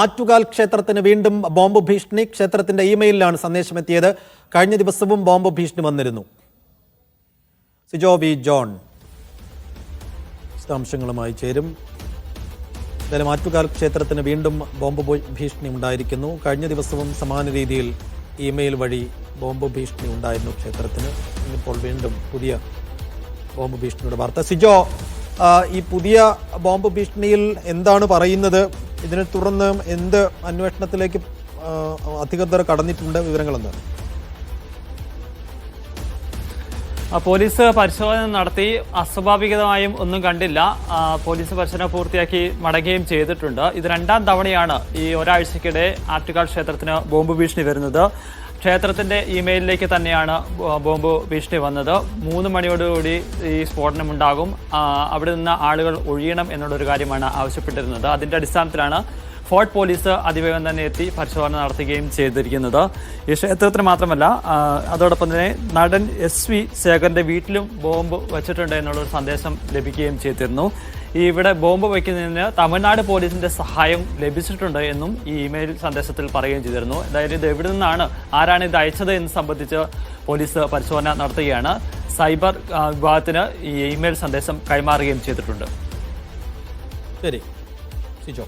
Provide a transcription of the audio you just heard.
ആറ്റുകാൽ ക്ഷേത്രത്തിന് വീണ്ടും ബോംബ് ഭീഷണി. ക്ഷേത്രത്തിന്റെ ഇമെയിലാണ് സന്ദേശമെത്തിയത്. കഴിഞ്ഞ ദിവസവും ബോംബ് ഭീഷണി വന്നിരുന്നു. സിജോ വി ജോൺ വിശദാംശങ്ങളുമായി ചേരും. എന്തായാലും ആറ്റുകാൽ ക്ഷേത്രത്തിന് വീണ്ടും ബോംബ് ഭീഷണി ഉണ്ടായിരിക്കുന്നു. കഴിഞ്ഞ ദിവസവും സമാന രീതിയിൽ ഇമെയിൽ വഴി ബോംബ് ഭീഷണി ഉണ്ടായിരുന്നു ക്ഷേത്രത്തിന്. ഇന്നിപ്പോൾ വീണ്ടും പുതിയ ബോംബ് ഭീഷണിയുടെ വാർത്ത. സിജോ, ഈ പുതിയ ബോംബ് ഭീഷണിയിൽ എന്താണ് പറയുന്നത്? ഇതിനെ തുടർന്ന് എന്ത് അന്വേഷണത്തിലേക്ക് അധികൃതർ കടന്നിട്ടുണ്ട്? വിവരങ്ങൾ എന്താണ്? പോലീസ് പരിശോധന നടത്തി. അസ്വാഭാവികമായും ഒന്നും കണ്ടില്ല. പോലീസ് പരിശോധന പൂർത്തിയാക്കി മടങ്ങുകയും ചെയ്തിട്ടുണ്ട്. ഇത് രണ്ടാം തവണയാണ് ഈ ഒരാഴ്ചക്കിടെ ആറ്റുകാൽ ക്ഷേത്രത്തിന് ബോംബ് ഭീഷണി വരുന്നത്. ക്ഷേത്രത്തിന്റെ ഇമെയിലിലേക്ക് തന്നെയാണ് ബോംബ് ഭീഷണി വന്നത്. 3 മണിയോടുകൂടി ഈ സ്ഫോടനമുണ്ടാകും, അവിടെ നിന്ന് ആളുകൾ ഒഴിയണം എന്നുള്ളൊരു കാര്യമാണ് ആവശ്യപ്പെട്ടിരുന്നത്. അതിന്റെ അടിസ്ഥാനത്തിലാണ് ഫോർട്ട് പോലീസ് അതിവേഗം തന്നെ എത്തി പരിശോധന നടത്തുകയും ചെയ്തിരിക്കുന്നത്. ഈ ക്ഷേത്രത്തിന് മാത്രമല്ല, അതോടൊപ്പം തന്നെ നടൻ SV ശേഖറിന്റെ വീട്ടിലും ബോംബ് വച്ചിട്ടുണ്ട് എന്നുള്ളൊരു സന്ദേശം ലഭിക്കുകയും ചെയ്തിരുന്നു. ഇവിടെ ബോംബ് വയ്ക്കുന്നതിന് തമിഴ്നാട് പോലീസിന്റെ സഹായം ലഭിച്ചിട്ടുണ്ട് എന്നും ഈ ഇമെയിൽ സന്ദേശത്തിൽ പറയുകയും ചെയ്തിരുന്നു. അതായത് ഇത് എവിടെ നിന്നാണ്, ആരാണ് ഇത് അയച്ചത് എന്ന് സംബന്ധിച്ച് പോലീസ് പരിശോധന നടത്തുകയാണ്. സൈബർ വിഭാഗത്തിന് ഈ ഇമെയിൽ സന്ദേശം കൈമാറുകയും ചെയ്തിട്ടുണ്ട്. ശരി സിജോ.